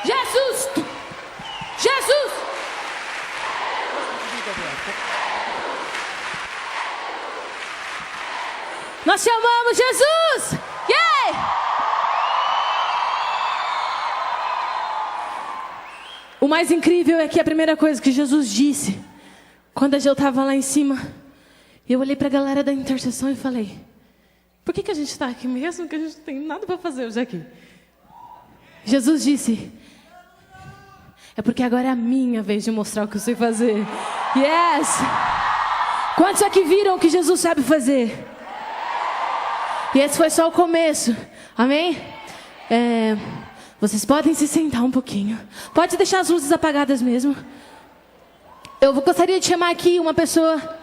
Jesus! Jesus! Nós te amamos, Jesus! Yeah! O mais incrível é que a primeira coisa que Jesus disse, quando eu estava lá em cima, eu olhei para a galera da intercessão e falei: por que a gente está aqui mesmo, que a gente não tem nada para fazer hoje aqui? Jesus disse: é porque agora é a minha vez de mostrar o que eu sei fazer. Yes! Quantos aqui viram o que Jesus sabe fazer? E esse foi só o começo. Amém? Vocês podem se sentar um pouquinho. Pode deixar as luzes apagadas mesmo. Eu gostaria de chamar aqui uma pessoa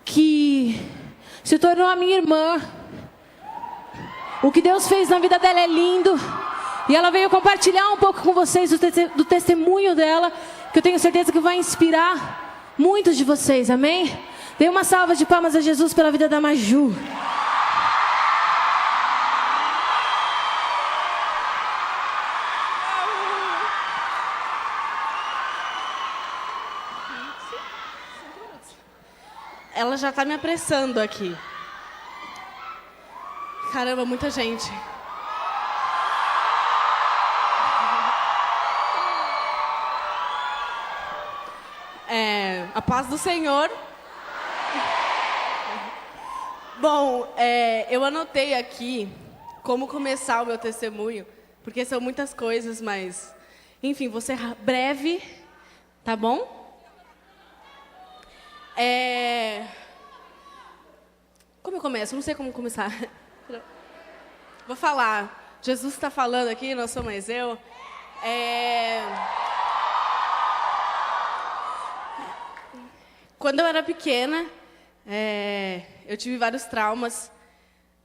que se tornou a minha irmã. O que Deus fez na vida dela é lindo. E ela veio compartilhar um pouco com vocês do testemunho dela, que eu tenho certeza que vai inspirar muitos de vocês. Amém? Dê uma salva de palmas a Jesus pela vida da Maju. Ela já tá me apressando aqui. Caramba, muita gente. A paz do Senhor. Bom, eu anotei aqui como começar o meu testemunho, porque são muitas coisas, mas... Enfim, vou ser breve, tá bom? Como eu começo? Não sei como começar. Vou falar. Jesus está falando aqui, não sou mais eu. Quando eu era pequena, eu tive vários traumas,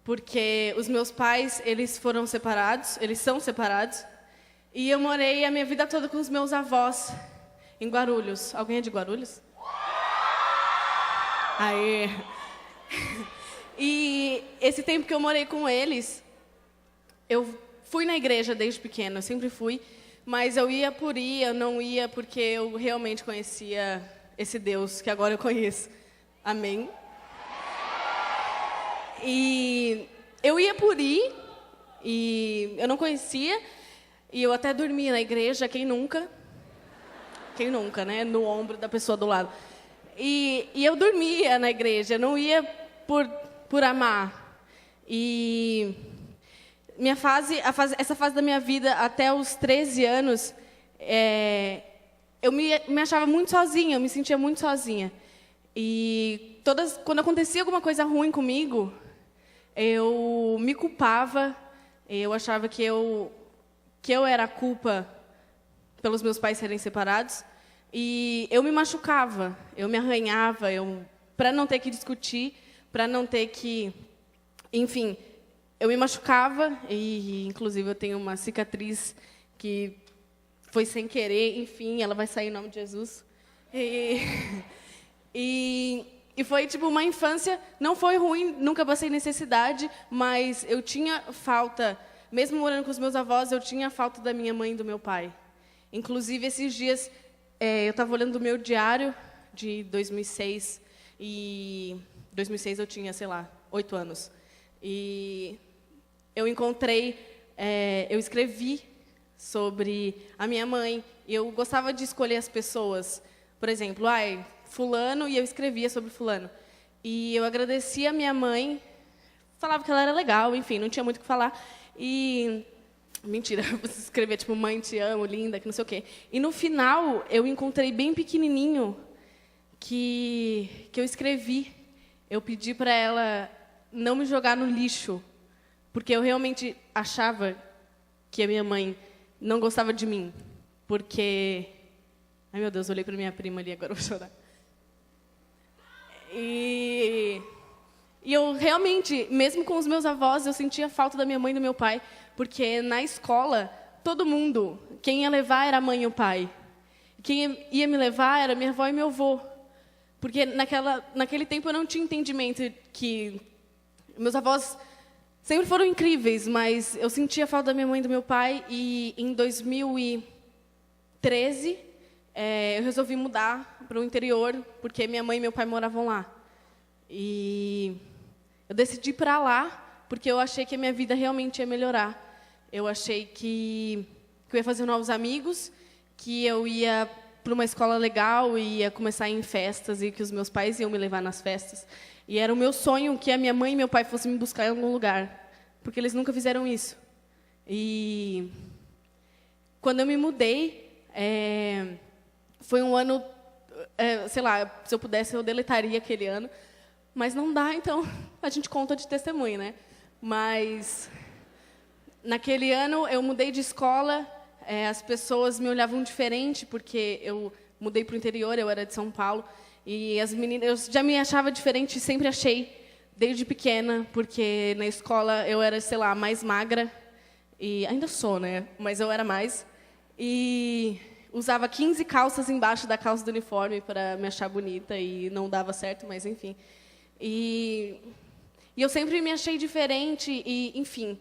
porque os meus pais, eles foram separados, eles são separados, e eu morei a minha vida toda com os meus avós, em Guarulhos. Alguém é de Guarulhos? Aê! E esse tempo que eu morei com eles, eu fui na igreja desde pequena, eu sempre fui, mas eu ia por ir, eu não ia porque eu realmente conhecia esse Deus que agora eu conheço. Amém? E eu ia por ir, e eu não conhecia, e eu até dormia na igreja, quem nunca? Quem nunca, né? No ombro da pessoa do lado. E eu dormia na igreja, eu não ia por amar. E essa fase da minha vida, até os 13 anos, eu me achava muito sozinha, eu me sentia muito sozinha. E quando acontecia alguma coisa ruim comigo, eu me culpava, eu achava que eu era a culpa pelos meus pais serem separados. E eu me machucava, eu me arranhava, para não ter que discutir, para não ter que... Enfim, eu me machucava, e inclusive eu tenho uma cicatriz que foi sem querer, enfim, ela vai sair em nome de Jesus. E foi tipo uma infância, não foi ruim, nunca passei necessidade, mas eu tinha falta, mesmo morando com os meus avós, eu tinha falta da minha mãe e do meu pai. Inclusive, esses dias... eu estava olhando o meu diário de 2006, e 2006 eu tinha, sei lá, 8 anos. E eu eu escrevi sobre a minha mãe, e eu gostava de escolher as pessoas. Por exemplo, fulano, e eu escrevia sobre fulano. E eu agradecia a minha mãe, falava que ela era legal, enfim, não tinha muito o que falar. E... Mentira, você escrever tipo, mãe, te amo, linda, que não sei o quê. E no final, eu encontrei bem pequenininho que eu escrevi. Eu pedi para ela não me jogar no lixo, porque eu realmente achava que a minha mãe não gostava de mim. Porque... Ai, meu Deus, eu olhei para minha prima ali, agora eu vou chorar. E eu realmente, mesmo com os meus avós, eu sentia falta da minha mãe e do meu pai, porque na escola, todo mundo, quem ia levar era a mãe e o pai. Quem ia me levar era minha avó e meu avô. Porque naquele tempo eu não tinha entendimento que meus avós sempre foram incríveis, mas eu sentia falta da minha mãe e do meu pai, e em 2000 2013, eu resolvi mudar para o interior, porque minha mãe e meu pai moravam lá. E eu decidi ir para lá, porque eu achei que a minha vida realmente ia melhorar. Eu achei que eu ia fazer novos amigos, que eu ia para uma escola legal e ia começar a ir em festas, e que os meus pais iam me levar nas festas. E era o meu sonho que a minha mãe e meu pai fossem me buscar em algum lugar, porque eles nunca fizeram isso. E quando eu me mudei, foi um ano, sei lá, se eu pudesse eu deletaria aquele ano, mas não dá, então a gente conta de testemunho, né? Mas naquele ano eu mudei de escola, as pessoas me olhavam diferente, porque eu mudei para o interior, eu era de São Paulo, e as meninas, eu já me achava diferente, sempre achei, desde pequena, porque na escola eu era, sei lá, mais magra, e ainda sou, né? Mas eu era mais, e usava 15 calças embaixo da calça do uniforme para me achar bonita, e não dava certo, mas enfim. E eu sempre me achei diferente, e enfim.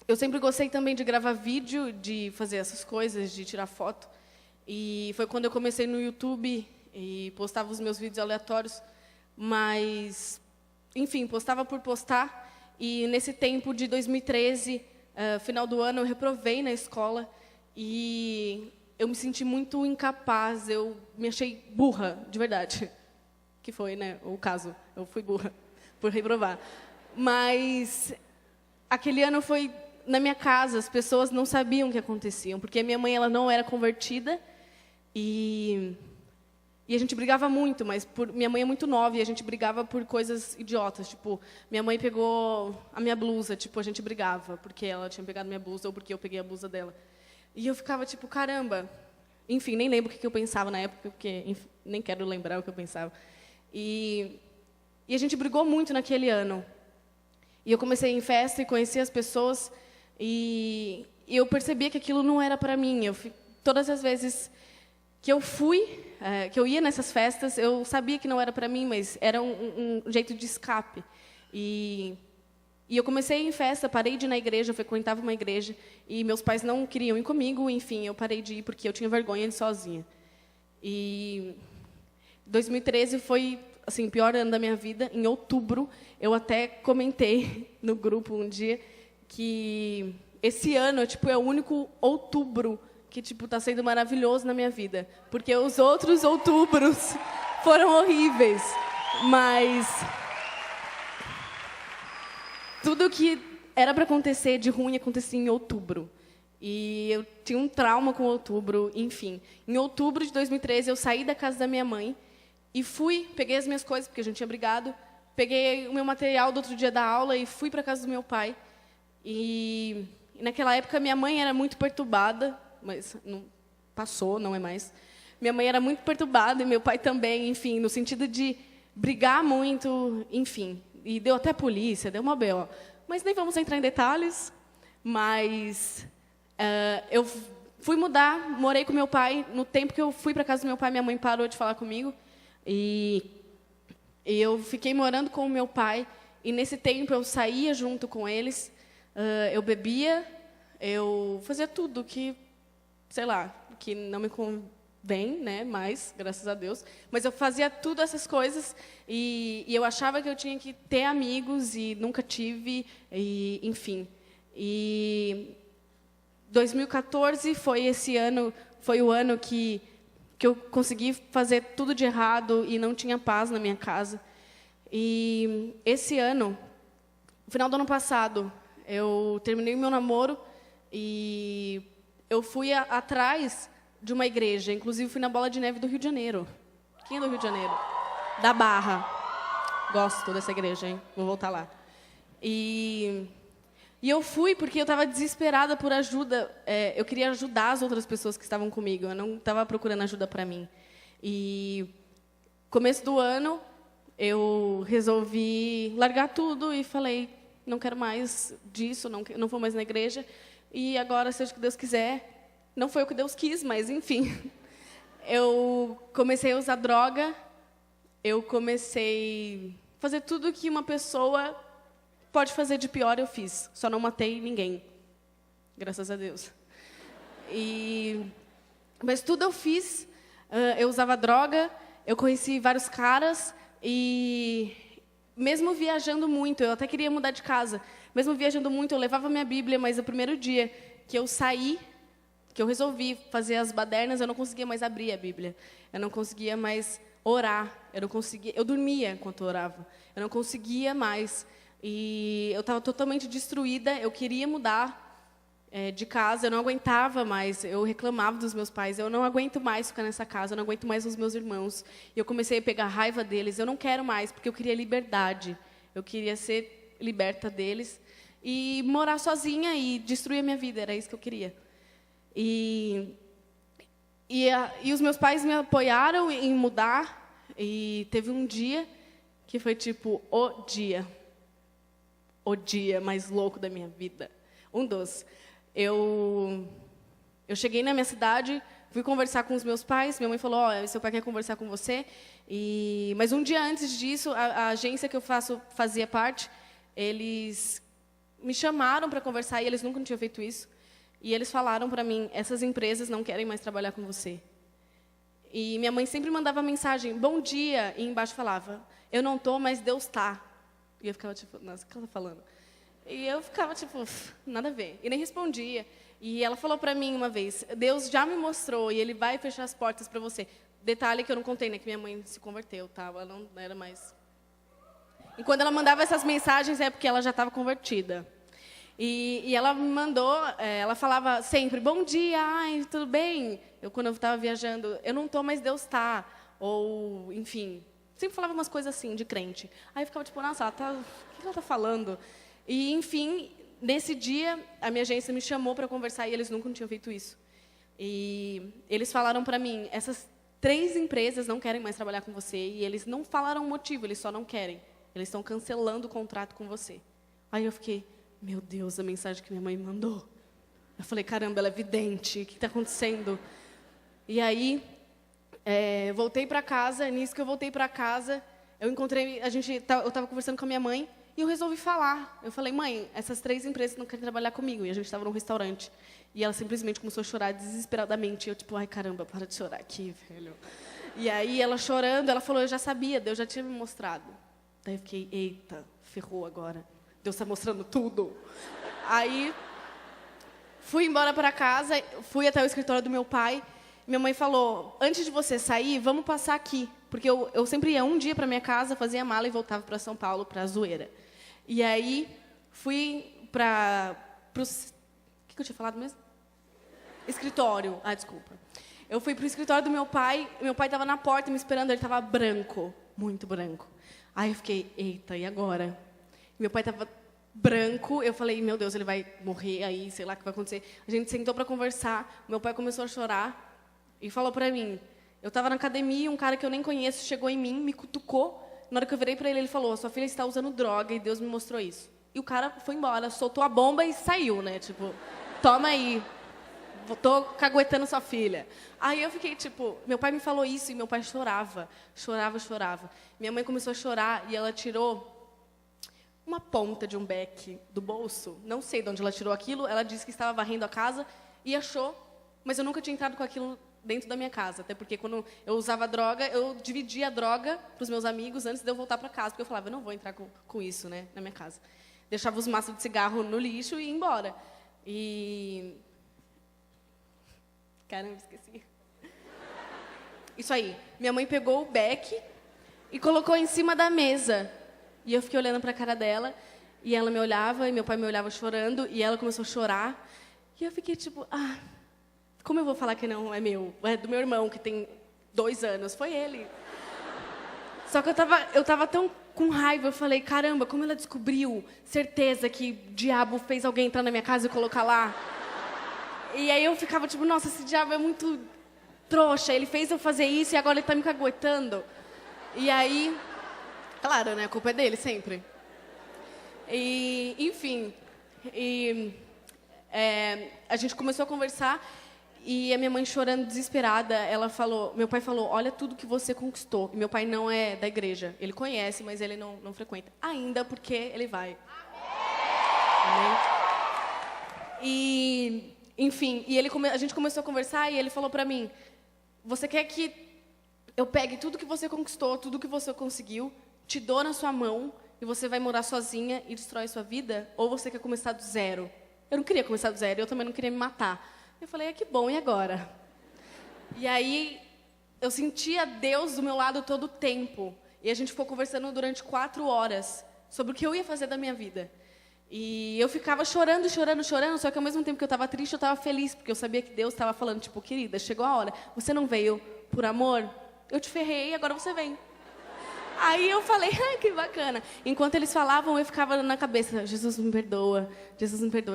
Eu sempre gostei também de gravar vídeo, de fazer essas coisas, de tirar foto. E foi quando eu comecei no YouTube e postava os meus vídeos aleatórios. Mas, enfim, postava por postar. E nesse tempo de 2013, final do ano, eu reprovei na escola. E eu me senti muito incapaz, eu me achei burra, de verdade. Que foi, né, o caso. Eu fui burra por reprovar. Mas aquele ano foi na minha casa, as pessoas não sabiam o que acontecia, porque a minha mãe ela não era convertida e a gente brigava muito, mas minha mãe é muito nova e a gente brigava por coisas idiotas, tipo, minha mãe pegou a minha blusa, tipo, a gente brigava porque ela tinha pegado minha blusa ou porque eu peguei a blusa dela. E eu ficava tipo, caramba. Enfim, nem lembro o que eu pensava na época, porque enfim, nem quero lembrar o que eu pensava. E a gente brigou muito naquele ano. E eu comecei em festa e conheci as pessoas e eu percebia que aquilo não era para mim. Todas as vezes que eu que eu ia nessas festas, eu sabia que não era para mim, mas era um jeito de escape. E eu comecei em festa, parei de ir na igreja, eu frequentava uma igreja e meus pais não queriam ir comigo, enfim, eu parei de ir porque eu tinha vergonha de ir sozinha. E 2013 foi assim, o pior ano da minha vida. Em outubro, eu até comentei no grupo um dia que esse ano tipo, é o único outubro que tipo, está sendo maravilhoso na minha vida. Porque os outros outubros foram horríveis. Mas tudo que era para acontecer de ruim acontecia em outubro. E eu tinha um trauma com outubro, enfim. Em outubro de 2013, eu saí da casa da minha mãe e peguei as minhas coisas, porque a gente tinha brigado, peguei o meu material do outro dia da aula e fui para a casa do meu pai. E naquela época, minha mãe era muito perturbada, mas não passou, não é mais. Minha mãe era muito perturbada e meu pai também, enfim, no sentido de brigar muito, enfim. E deu até polícia, deu uma B.O. Mas nem vamos entrar em detalhes. Mas eu fui mudar, morei com meu pai. No tempo que eu fui para a casa do meu pai, minha mãe parou de falar comigo. E eu fiquei morando com o meu pai. E nesse tempo eu saía junto com eles. Eu bebia, eu fazia tudo que, sei lá, que não me convém, né, mais, graças a Deus. Mas eu fazia tudo essas coisas e eu achava que eu tinha que ter amigos e nunca tive, e, enfim. E 2014 foi o ano que eu consegui fazer tudo de errado e não tinha paz na minha casa. E esse ano, no final do ano passado, eu terminei o meu namoro e eu fui atrás de uma igreja. Inclusive, fui na Bola de Neve do Rio de Janeiro. Quem é do Rio de Janeiro? Da Barra. Gosto dessa igreja, hein? Vou voltar lá. E eu fui porque eu estava desesperada por ajuda. Eu queria ajudar as outras pessoas que estavam comigo. Eu não estava procurando ajuda para mim. E começo do ano, eu resolvi largar tudo e falei, não quero mais disso, não vou mais na igreja. E agora, seja o que Deus quiser. Não foi o que Deus quis, mas, enfim. Eu comecei a usar droga. Eu comecei a fazer tudo que uma pessoa pode fazer de pior, eu fiz. Só não matei ninguém. Graças a Deus. Mas tudo eu fiz. Eu usava droga, eu conheci vários caras e mesmo viajando muito, eu até queria mudar de casa. Mesmo viajando muito, eu levava minha Bíblia, mas o primeiro dia que eu saí, que eu resolvi fazer as badernas, eu não conseguia mais abrir a Bíblia. Eu não conseguia mais orar. Eu dormia enquanto orava. Eu não conseguia mais. E eu estava totalmente destruída. Eu queria mudar de casa. Eu não aguentava mais. Eu reclamava dos meus pais. Eu não aguento mais ficar nessa casa. Eu não aguento mais os meus irmãos. E eu comecei a pegar raiva deles. Eu não quero mais, porque eu queria liberdade. Eu queria ser liberta deles e morar sozinha e destruir a minha vida. Era isso que eu queria. E os meus pais me apoiaram em mudar. E teve um dia que foi tipo o dia mais louco da minha vida. Um dos. Eu cheguei na minha cidade, fui conversar com os meus pais. Minha mãe falou: seu pai quer conversar com você. Mas um dia antes disso, a agência que eu fazia parte, eles me chamaram para conversar e eles nunca tinham feito isso. E eles falaram para mim: essas empresas não querem mais trabalhar com você. E minha mãe sempre mandava mensagem: bom dia, e embaixo falava: eu não estou, mas Deus está. E eu ficava tipo: nossa, o que ela está falando? E eu ficava tipo: nada a ver. E nem respondia. E ela falou para mim uma vez: Deus já me mostrou e Ele vai fechar as portas para você. Detalhe que eu não contei, né? Que minha mãe se converteu, tá? Ela não era mais... E quando ela mandava essas mensagens é porque ela já estava convertida. E ela me mandou, ela falava sempre: bom dia, ai, tudo bem? Quando eu estava viajando: eu não estou, mas Deus está. Ou, enfim, sempre falava umas coisas assim, de crente. Aí eu ficava tipo: nossa, o que ela está falando? E, enfim, nesse dia, a minha agência me chamou para conversar e eles nunca tinham feito isso. E eles falaram para mim: essas 3 empresas não querem mais trabalhar com você. E eles não falaram o motivo, eles só não querem. Eles estão cancelando o contrato com você. Aí eu fiquei: meu Deus, a mensagem que minha mãe mandou. Eu falei: caramba, ela é vidente, o que está acontecendo? E aí, voltei para casa. Nisso que eu voltei para casa, eu estava conversando com a minha mãe e eu resolvi falar. Eu falei: mãe, essas 3 empresas não querem trabalhar comigo. E a gente estava num restaurante. E ela simplesmente começou a chorar desesperadamente. E eu tipo: ai, caramba, para de chorar aqui, velho. E aí, ela chorando, ela falou: eu já sabia, Deus já tinha me mostrado. Daí eu fiquei: eita, ferrou agora. Deus está mostrando tudo. Aí, fui embora para casa, fui até o escritório do meu pai. Minha mãe falou: antes de você sair, vamos passar aqui. Porque eu sempre ia um dia para minha casa, fazia a mala e voltava para São Paulo, para a zoeira. E aí, fui para... O que eu tinha falado mesmo? Escritório. Ah, desculpa. Eu fui para o escritório do meu pai estava na porta me esperando, ele estava branco, muito branco. Aí eu fiquei: eita, e agora? Meu pai estava branco, eu falei: meu Deus, ele vai morrer aí, sei lá o que vai acontecer. A gente sentou para conversar, meu pai começou a chorar e falou para mim... Eu estava na academia, um cara que eu nem conheço chegou em mim, me cutucou. Na hora que eu virei para ele, ele falou: sua filha está usando droga e Deus me mostrou isso. E o cara foi embora, soltou a bomba e saiu, né? Tipo, toma aí, tô caguetando sua filha. Aí eu fiquei tipo, meu pai me falou isso e meu pai chorava. Minha mãe começou a chorar e ela tirou uma ponta de um beck do bolso. Não sei de onde ela tirou aquilo. Ela disse que estava varrendo a casa e achou, mas eu nunca tinha entrado com aquilo dentro da minha casa. Até porque quando eu usava droga, eu dividia a droga para os meus amigos antes de eu voltar para casa. Porque eu falava: eu não vou entrar com isso, né, na minha casa. Deixava os maços de cigarro no lixo e ia embora. E... caramba, esqueci. Isso aí. Minha mãe pegou o beck e colocou em cima da mesa. E eu fiquei olhando para a cara dela. E ela me olhava, e meu pai me olhava chorando. E ela começou a chorar. E eu fiquei tipo: como eu vou falar que não é meu? É do meu irmão, que tem 2 anos. Foi ele. Só que eu tava tão com raiva. Eu falei: caramba, como ela descobriu? Certeza que o diabo fez alguém entrar na minha casa e colocar lá. E aí eu ficava tipo: nossa, esse diabo é muito trouxa. Ele fez eu fazer isso e agora ele tá me caguetando. E aí, claro, né? A culpa é dele, sempre. E, enfim. A gente começou a conversar. E a minha mãe chorando, desesperada, meu pai falou: olha tudo que você conquistou. E meu pai não é da igreja. Ele conhece, mas ele não frequenta. Ainda porque ele vai. Amém? E Enfim, e a gente começou a conversar e ele falou para mim, você quer que eu pegue tudo que você conquistou, tudo que você conseguiu, te dou na sua mão e você vai morar sozinha e destrói sua vida? Ou você quer começar do zero? Eu não queria começar do zero, eu também não queria me matar. Eu falei, que bom, e agora? E aí, eu sentia Deus do meu lado todo o tempo. E a gente ficou conversando durante 4 horas sobre o que eu ia fazer da minha vida. E eu ficava chorando, chorando, chorando, só que ao mesmo tempo que eu estava triste, eu estava feliz, porque eu sabia que Deus estava falando, tipo, querida, chegou a hora, você não veio por amor? Eu te ferrei, agora você vem. Aí eu falei, que bacana. Enquanto eles falavam, eu ficava na cabeça, Jesus me perdoa,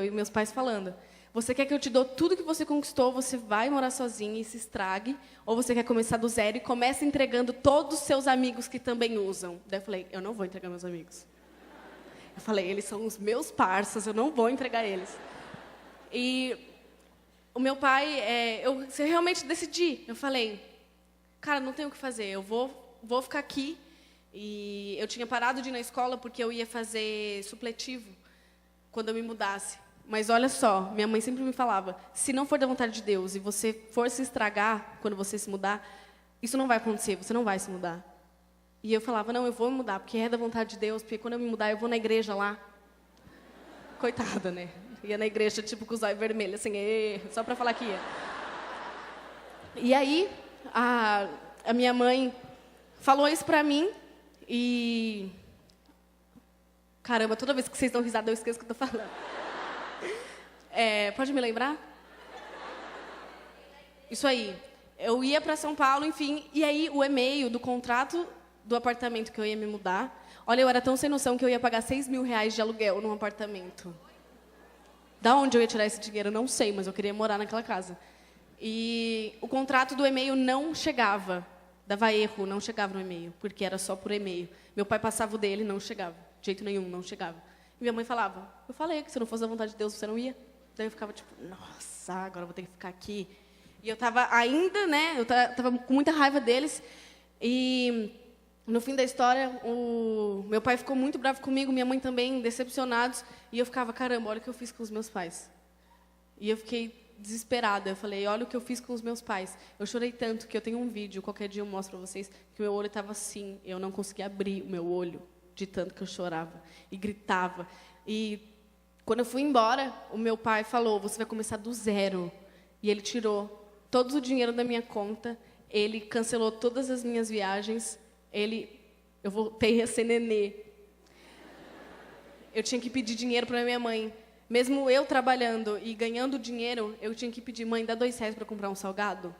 e meus pais falando, você quer que eu te dou tudo que você conquistou, você vai morar sozinha e se estrague, ou você quer começar do zero e começa entregando todos os seus amigos que também usam? Daí eu falei, eu não vou entregar meus amigos. Eu falei, eles são os meus parceiros, eu não vou entregar eles. E o meu pai, eu realmente decidi. Eu falei, cara, não tenho o que fazer, eu vou ficar aqui. E eu tinha parado de ir na escola porque eu ia fazer supletivo quando eu me mudasse. Mas olha só, minha mãe sempre me falava, se não for da vontade de Deus e você for se estragar quando você se mudar, isso não vai acontecer, você não vai se mudar. E eu falava, não, eu vou me mudar, porque é da vontade de Deus, porque quando eu me mudar, eu vou na igreja lá. Coitada, né? Ia na igreja, tipo, com os olhos vermelhos, assim, só para falar que ia. E aí, a minha mãe falou isso para mim, e... Caramba, toda vez que vocês dão risada, eu esqueço o que eu tô falando. Pode me lembrar? Isso aí. Eu ia para São Paulo, enfim, e aí o e-mail do contrato do apartamento que eu ia me mudar. Olha, eu era tão sem noção que eu ia pagar 6 mil reais de aluguel num apartamento. Da onde eu ia tirar esse dinheiro, eu não sei, mas eu queria morar naquela casa. E o contrato do e-mail não chegava. Dava erro, não chegava no e-mail, porque era só por e-mail. Meu pai passava o dele, não chegava. De jeito nenhum, não chegava. E minha mãe falava, eu falei que se não fosse da vontade de Deus, você não ia. Daí eu ficava tipo, nossa, agora eu vou ter que ficar aqui. E eu estava ainda, né, eu estava com muita raiva deles. E no fim da história, o meu pai ficou muito bravo comigo, minha mãe também, decepcionados. E eu ficava, caramba, olha o que eu fiz com os meus pais. E eu fiquei desesperada. Eu falei, olha o que eu fiz com os meus pais. Eu chorei tanto que eu tenho um vídeo, qualquer dia eu mostro para vocês, que o meu olho estava assim, eu não conseguia abrir o meu olho, de tanto que eu chorava e gritava. E quando eu fui embora, o meu pai falou, você vai começar do zero. E ele tirou todo o dinheiro da minha conta, ele cancelou todas as minhas viagens, eu voltei a ser nenê. Eu tinha que pedir dinheiro para minha mãe. Mesmo eu trabalhando e ganhando dinheiro, eu tinha que pedir, mãe, dá 2 reais para comprar um salgado?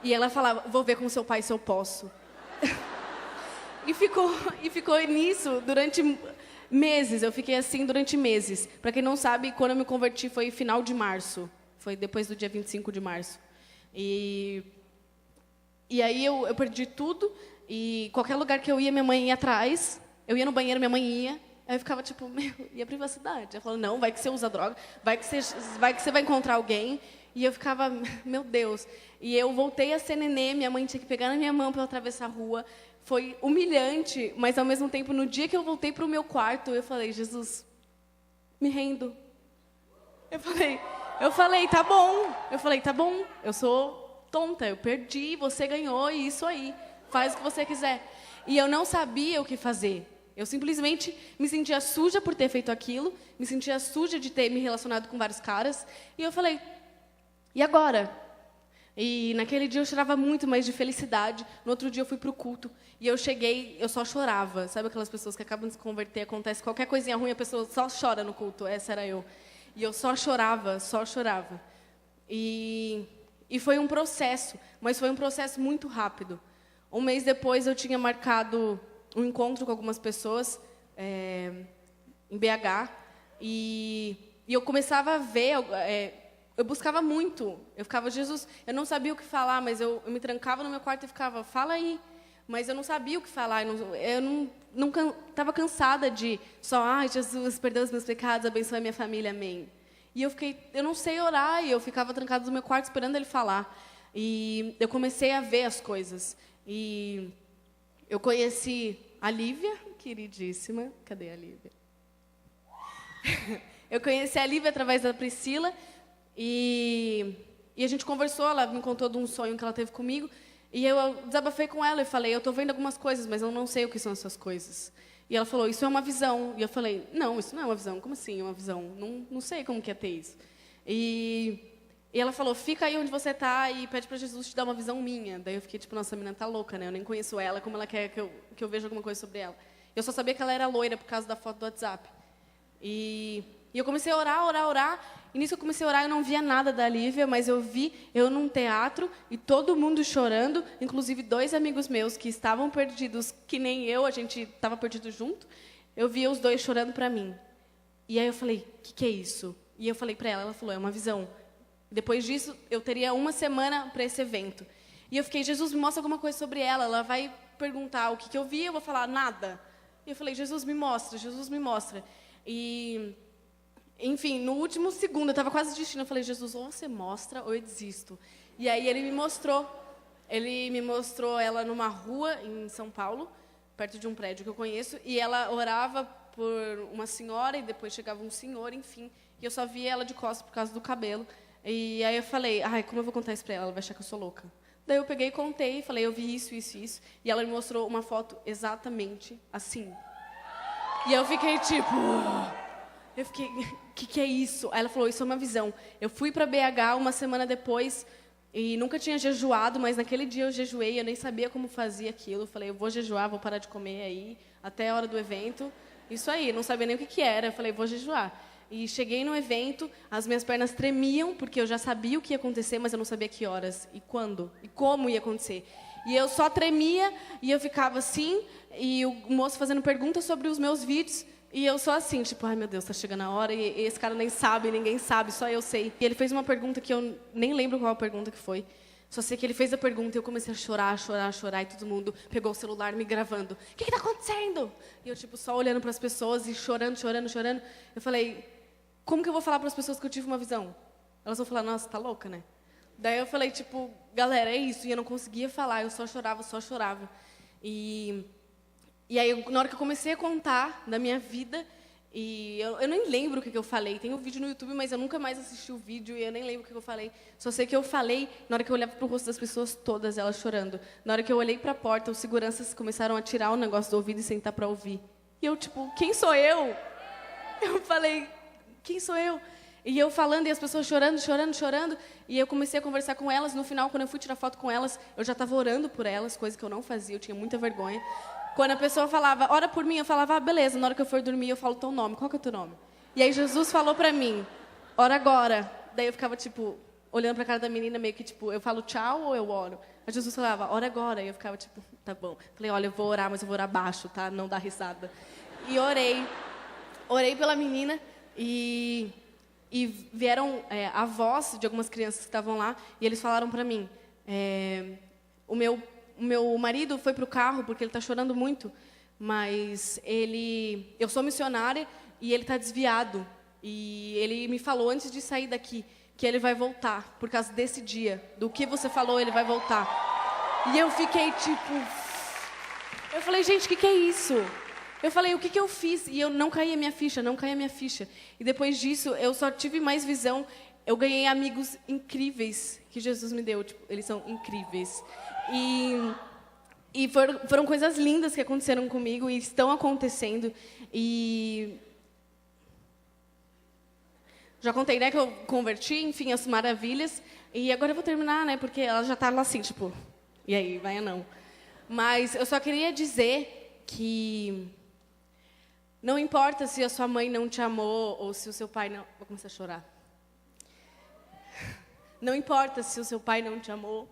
E ela falava, vou ver com seu pai se eu posso. E ficou nisso durante meses. Eu fiquei assim durante meses. Para quem não sabe, quando eu me converti foi final de março. Foi depois do dia 25 de março. E aí eu perdi tudo. E qualquer lugar que eu ia, minha mãe ia atrás. Eu ia no banheiro, minha mãe ia. Aí eu ficava tipo, e a privacidade? Ela falou, não, vai que você usa droga. Vai que você vai encontrar alguém. E eu ficava, meu Deus. E eu voltei a ser nenê. Minha mãe tinha que pegar na minha mão para eu atravessar a rua. Foi humilhante, mas ao mesmo tempo, no dia que eu voltei para o meu quarto, eu falei, Jesus, me rendo. Eu falei, tá bom. Eu sou tonta, eu perdi, você ganhou, e isso aí. Faz o que você quiser. E eu não sabia o que fazer. Eu simplesmente me sentia suja por ter feito aquilo, me sentia suja de ter me relacionado com vários caras. E eu falei, e agora? E naquele dia eu chorava muito, mas de felicidade. No outro dia eu fui para o culto. E eu cheguei, eu só chorava. Sabe aquelas pessoas que acabam de se converter, acontece qualquer coisinha ruim, a pessoa só chora no culto. Essa era eu. E eu só chorava, só chorava. E foi um processo, mas foi um processo muito rápido. Um mês depois eu tinha marcado um encontro com algumas pessoas em BH. E eu começava a ver... eu buscava muito. Eu ficava, Jesus, eu não sabia o que falar, mas eu me trancava no meu quarto e ficava, fala aí. Mas eu não sabia o que falar. Eu estava cansada de só, Jesus, perdoa os meus pecados, abençoe a minha família, amém. E eu não sei orar, e eu ficava trancada no meu quarto esperando ele falar. E eu comecei a ver as coisas. E eu conheci a Lívia, queridíssima. Cadê a Lívia? Eu conheci a Lívia através da Priscila. E a gente conversou, ela me contou de um sonho que ela teve comigo. E eu desabafei com ela e falei, eu estou vendo algumas coisas, mas eu não sei o que são essas coisas. E ela falou, isso é uma visão. E eu falei, não, isso não é uma visão. Como assim é uma visão? Não sei como que é ter isso. E ela falou, fica aí onde você está e pede para Jesus te dar uma visão minha. Daí eu fiquei tipo, nossa, a menina tá louca, né? Eu nem conheço ela, como ela quer que eu veja alguma coisa sobre ela. Eu só sabia que ela era loira por causa da foto do WhatsApp. E eu comecei a orar. E nisso eu comecei a orar, eu não via nada da Lívia, mas eu vi eu num teatro e todo mundo chorando, inclusive 2 amigos meus que estavam perdidos, que nem eu, a gente estava perdido junto. Eu via os 2 chorando para mim. E aí eu falei, o que é isso? E eu falei para ela falou, é uma visão. Depois disso, eu teria 1 semana para esse evento. E eu fiquei, Jesus, me mostra alguma coisa sobre ela. Ela vai perguntar o que eu vi, eu vou falar nada. E eu falei, Jesus, me mostra, Jesus, me mostra. E, enfim, no último segundo, eu estava quase desistindo. Eu falei, Jesus, ou você mostra ou eu desisto. E aí ele me mostrou. Ele me mostrou ela numa rua em São Paulo, perto de um prédio que eu conheço. E ela orava por uma senhora e depois chegava um senhor, enfim. E eu só via ela de costas por causa do cabelo. E aí eu falei, ai, como eu vou contar isso para ela? Ela vai achar que eu sou louca. Daí eu peguei e contei, falei, eu vi isso. E ela me mostrou uma foto exatamente assim. E eu fiquei tipo... Eu fiquei, o que é isso? Aí ela falou, isso é uma visão. Eu fui para BH 1 semana depois e nunca tinha jejuado, mas naquele dia eu jejuei, eu nem sabia como fazia aquilo. Eu falei, eu vou jejuar, vou parar de comer aí, até a hora do evento. Isso aí, não sabia nem o que era. Eu falei, vou jejuar. E cheguei no evento, as minhas pernas tremiam, porque eu já sabia o que ia acontecer, mas eu não sabia que horas, e quando, e como ia acontecer. E eu só tremia, e eu ficava assim, e o moço fazendo perguntas sobre os meus vídeos, e eu só assim, tipo, ai meu Deus, tá chegando a hora, e esse cara nem sabe, ninguém sabe, só eu sei. E ele fez uma pergunta que eu nem lembro qual a pergunta que foi. Só sei que ele fez a pergunta e eu comecei a chorar, e todo mundo pegou o celular me gravando. O que está acontecendo? E eu, tipo, só olhando para as pessoas e chorando. Eu falei, como que eu vou falar para as pessoas que eu tive uma visão? Elas vão falar, nossa, tá louca, né? Daí eu falei, tipo, galera, é isso. E eu não conseguia falar, eu só chorava. E aí, na hora que eu comecei a contar da minha vida, e eu nem lembro o que eu falei. Tem um vídeo no YouTube, mas eu nunca mais assisti o vídeo e eu nem lembro o que eu falei. Só sei que eu falei, na hora que eu olhava para o rosto das pessoas, todas elas chorando. Na hora que eu olhei para a porta, os seguranças começaram a tirar o negócio do ouvido e sentar para ouvir. E eu, tipo, quem sou eu? Eu falei, quem sou eu? E eu falando, e as pessoas chorando. E eu comecei a conversar com elas. No final, quando eu fui tirar foto com elas, eu já estava orando por elas, coisa que eu não fazia, eu tinha muita vergonha. Quando a pessoa falava, ora por mim, eu falava, beleza, na hora que eu for dormir, eu falo teu nome. Qual que é o teu nome? E aí Jesus falou para mim, ora agora. Daí eu ficava, tipo, olhando para a cara da menina, meio que, tipo, eu falo tchau ou eu oro? Aí Jesus falava, ora agora. E eu ficava, tipo, tá bom. Falei, olha, eu vou orar, mas eu vou orar baixo, tá? Não dá risada. E orei pela menina e vieram avós de algumas crianças que estavam lá e eles falaram para mim, o meu marido foi para o carro porque ele está chorando muito, mas eu sou missionária e ele está desviado. E ele me falou antes de sair daqui que ele vai voltar por causa desse dia. Do que você falou, ele vai voltar. E eu fiquei tipo... Eu falei, gente, o que é isso? Eu falei, o que eu fiz? E eu não caía a minha ficha. E depois disso, eu só tive mais visão. Eu ganhei amigos incríveis que Jesus me deu. Tipo, eles são incríveis. E foram coisas lindas que aconteceram comigo e estão acontecendo. E já contei, né, que eu converti, enfim, as maravilhas. E agora eu vou terminar, né, porque ela já está lá assim, tipo, e aí, vai ou não? Mas eu só queria dizer que não importa se a sua mãe não te amou ou se o seu pai não... Vou começar a chorar. Não importa se o seu pai não te amou.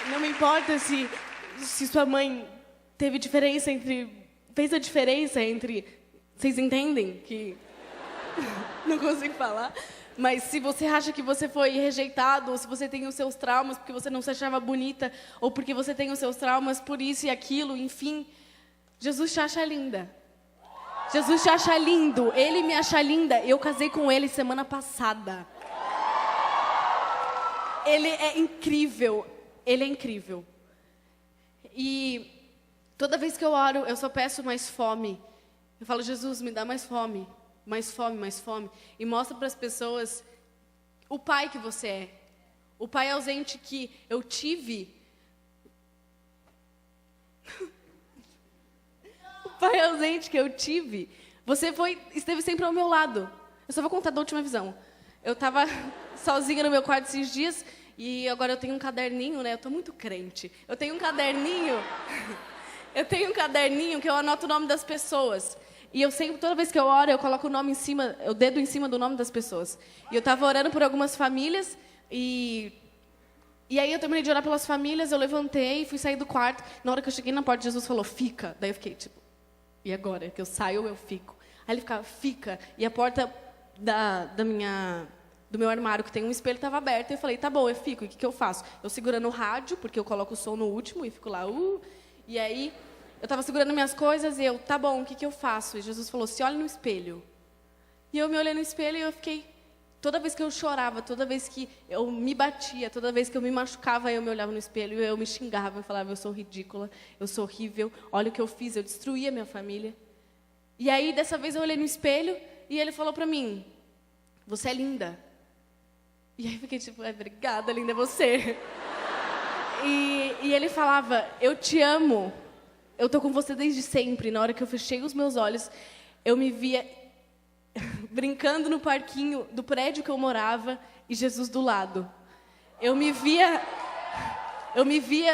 Não me importa se sua mãe fez a diferença entre... Vocês entendem que... Não consigo falar. Mas se você acha que você foi rejeitado, ou se você tem os seus traumas porque você não se achava bonita, ou porque você tem os seus traumas por isso e aquilo, enfim, Jesus te acha linda. Jesus te acha lindo. Ele me acha linda. Eu casei com ele semana passada. Ele é incrível. Ele é incrível. E toda vez que eu oro, eu só peço mais fome. Eu falo, Jesus, me dá mais fome. Mais fome, mais fome. E mostra para as pessoas o pai que você é. O pai ausente que eu tive. O pai ausente que eu tive. Você esteve sempre ao meu lado. Eu só vou contar da última visão. Eu estava sozinha no meu quarto esses dias e agora eu tenho um caderninho, né? Eu estou muito crente. Eu tenho um caderninho. Eu tenho um caderninho que eu anoto o nome das pessoas. E eu sempre, toda vez que eu oro, eu coloco o nome em cima, o dedo em cima do nome das pessoas. E eu estava orando por algumas famílias e aí eu terminei de orar pelas famílias, eu levantei, fui sair do quarto. Na hora que eu cheguei na porta, Jesus falou, fica. Daí eu fiquei tipo, e agora? Que eu saio ou eu fico? Aí ele ficava, fica. E a porta do meu armário, que tem um espelho, estava aberta. E eu falei, tá bom, eu fico. E o que eu faço? Eu segurando o rádio, porque eu coloco o som no último e fico lá, E aí, eu estava segurando minhas coisas e eu, tá bom, o que eu faço? E Jesus falou, se olha no espelho. E eu me olhei no espelho e eu fiquei... Toda vez que eu chorava, toda vez que eu me batia, toda vez que eu me machucava, eu me olhava no espelho e eu me xingava. Eu falava, eu sou ridícula, eu sou horrível, olha o que eu fiz, eu destruí a minha família. E aí, dessa vez, eu olhei no espelho e ele falou pra mim, você é linda. E aí eu fiquei tipo, obrigada, linda, é você. E ele falava, eu te amo, eu tô com você desde sempre. Na hora que eu fechei os meus olhos, eu me via brincando no parquinho do prédio que eu morava e Jesus do lado. Eu me via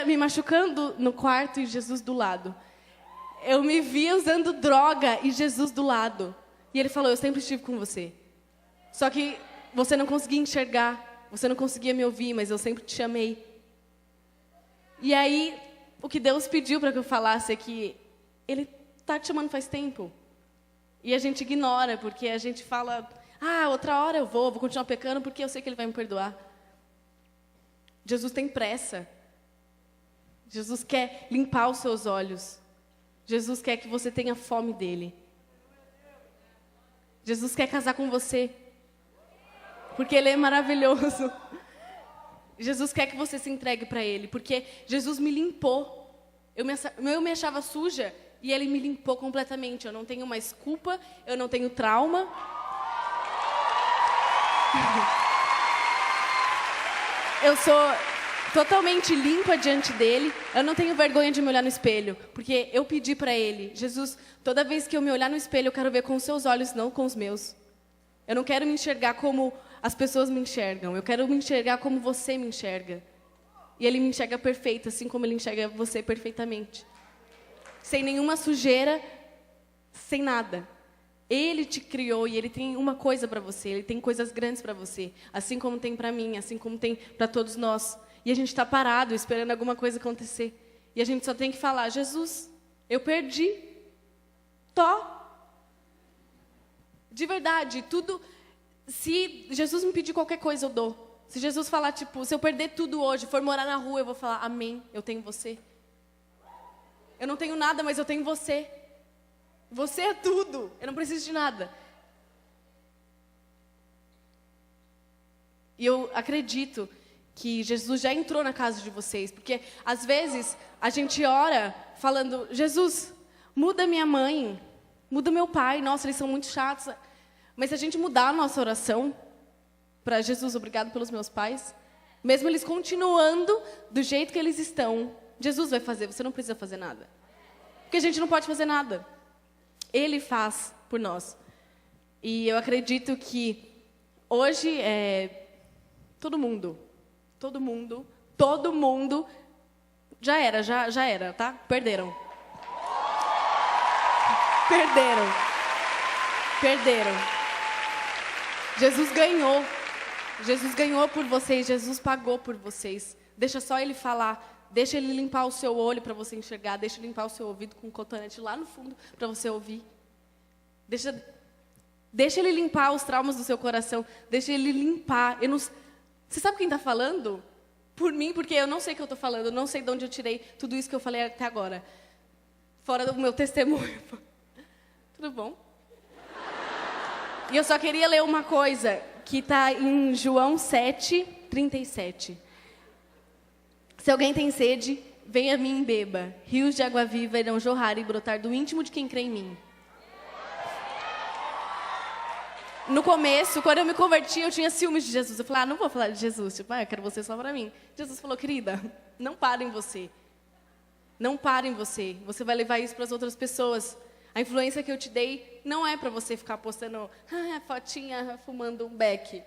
me machucando no quarto e Jesus do lado. Eu me via usando droga e Jesus do lado. E ele falou, eu sempre estive com você. Só que você não conseguia enxergar, você não conseguia me ouvir, mas eu sempre te amei. E aí, o que Deus pediu para que eu falasse é que Ele está te chamando faz tempo. E a gente ignora, porque a gente fala, outra hora eu vou continuar pecando, porque eu sei que Ele vai me perdoar. Jesus tem pressa. Jesus quer limpar os seus olhos. Jesus quer que você tenha fome dEle. Jesus quer casar com você, porque Ele é maravilhoso. Jesus quer que você se entregue para Ele, porque Jesus me limpou. Eu me achava suja e Ele me limpou completamente. Eu não tenho mais culpa, eu não tenho trauma. Eu sou totalmente limpa diante dEle. Eu não tenho vergonha de me olhar no espelho, porque eu pedi para Ele, Jesus, toda vez que eu me olhar no espelho, eu quero ver com os seus olhos, não com os meus. Eu não quero me enxergar como as pessoas me enxergam. Eu quero me enxergar como você me enxerga. E Ele me enxerga perfeito, assim como Ele enxerga você perfeitamente. Sem nenhuma sujeira, sem nada. Ele te criou e Ele tem uma coisa para você. Ele tem coisas grandes para você. Assim como tem para mim, assim como tem para todos nós. E a gente está parado, esperando alguma coisa acontecer. E a gente só tem que falar, Jesus, eu perdi. De verdade, tudo... Se Jesus me pedir qualquer coisa, eu dou. Se Jesus falar, tipo, se eu perder tudo hoje, for morar na rua, eu vou falar, amém, eu tenho você. Eu não tenho nada, mas eu tenho você. Você é tudo, eu não preciso de nada. E eu acredito que Jesus já entrou na casa de vocês, porque às vezes a gente ora falando, Jesus, muda minha mãe, muda meu pai, nossa, eles são muito chatos. Mas se a gente mudar a nossa oração para Jesus, obrigado pelos meus pais, mesmo eles continuando do jeito que eles estão, Jesus vai fazer, você não precisa fazer nada. Porque a gente não pode fazer nada. Ele faz por nós. E eu acredito que hoje todo mundo, já era, tá? Perderam. Jesus ganhou por vocês, Jesus pagou por vocês. Deixa só Ele falar, deixa Ele limpar o seu olho para você enxergar, deixa Ele limpar o seu ouvido com um cotonete lá no fundo para você ouvir. Deixa Ele limpar os traumas do seu coração, deixa Ele limpar. Você sabe quem está falando? Por mim, porque eu não sei o que eu estou falando, eu não sei de onde eu tirei tudo isso que eu falei até agora. Fora do meu testemunho. Tudo bom? E eu só queria ler uma coisa que está em João 7, 37. Se alguém tem sede, venha a mim e beba. Rios de água viva irão jorrar e brotar do íntimo de quem crê em mim. No começo, quando eu me converti, eu tinha ciúmes de Jesus. Eu falei, não vou falar de Jesus. Tipo, eu quero você só para mim. Jesus falou, querida, não para em você. Não para em você. Você vai levar isso para as outras pessoas. A influência que eu te dei não é para você ficar postando fotinha fumando um beck.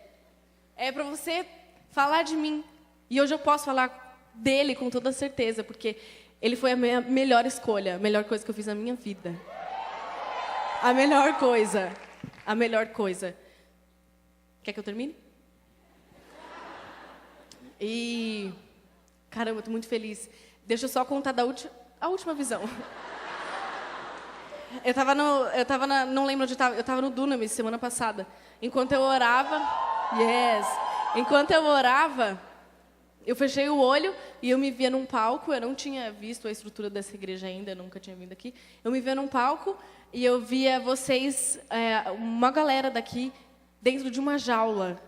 É para você falar de mim. E hoje eu posso falar dele com toda certeza, porque ele foi a minha melhor escolha, a melhor coisa que eu fiz na minha vida. A melhor coisa. A melhor coisa. Quer que eu termine? E... Caramba, eu tô muito feliz. Deixa eu só contar a última visão. Não lembro onde eu estava. Eu estava no Dunamis semana passada. Enquanto eu orava... Enquanto eu orava, eu fechei o olho e eu me via num palco. Eu não tinha visto a estrutura dessa igreja ainda, nunca tinha vindo aqui. Eu me via num palco e eu via vocês, uma galera daqui, dentro de uma jaula.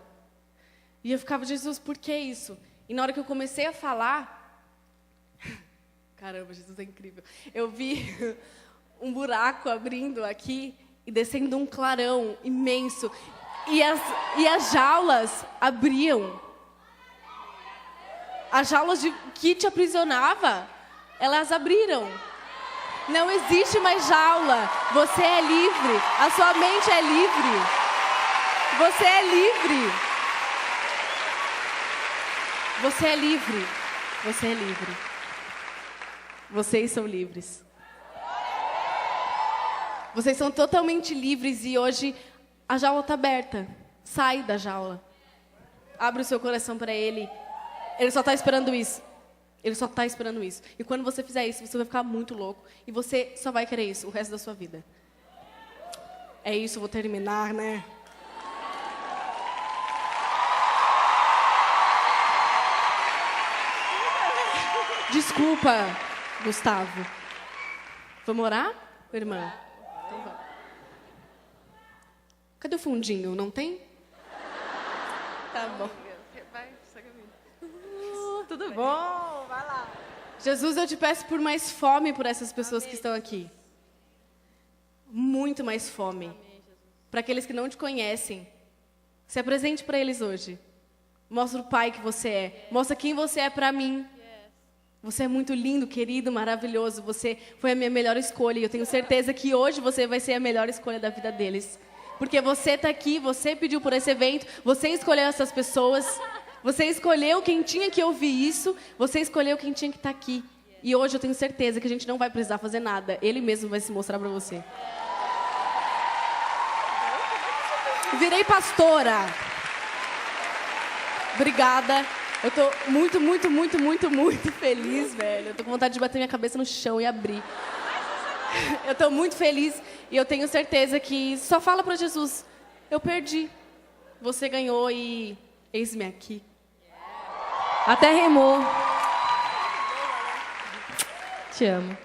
E eu ficava, Jesus, por que isso? E na hora que eu comecei a falar... Caramba, Jesus é incrível. Eu vi um buraco abrindo aqui e descendo um clarão imenso. E as jaulas abriam. As jaulas que te aprisionava, elas abriram. Não existe mais jaula. Você é livre. A sua mente é livre. Você é livre. Você é livre. Você é livre. Vocês são livres. Vocês são totalmente livres e hoje a jaula está aberta. Sai da jaula. Abre o seu coração para Ele. Ele só está esperando isso. Ele só está esperando isso. E quando você fizer isso, você vai ficar muito louco. E você só vai querer isso o resto da sua vida. É isso, vou terminar, né? Desculpa, Gustavo. Vamos orar, irmã? Então vamos. Cadê o fundinho? Não tem? Tá bom. Vai, segue a mim. Tudo bom? Vai lá. Jesus, eu te peço por mais fome por essas pessoas que estão aqui. Muito mais fome. Para aqueles que não te conhecem. Se apresente para eles hoje. Mostra o Pai que você é. Mostra quem você é para mim. Você é muito lindo, querido, maravilhoso. Você foi a minha melhor escolha. E eu tenho certeza que hoje você vai ser a melhor escolha da vida deles. Porque você está aqui, você pediu por esse evento, você escolheu essas pessoas. Você escolheu quem tinha que ouvir isso. Você escolheu quem tinha que estar aqui. E hoje eu tenho certeza que a gente não vai precisar fazer nada. Ele mesmo vai se mostrar para você. Virei pastora. Obrigada. Eu tô muito, muito, muito, muito, muito feliz, velho. Eu tô com vontade de bater minha cabeça no chão e abrir. Eu tô muito feliz e eu tenho certeza que só fala para Jesus. Eu perdi. Você ganhou e eis-me aqui. Até remou. Te amo.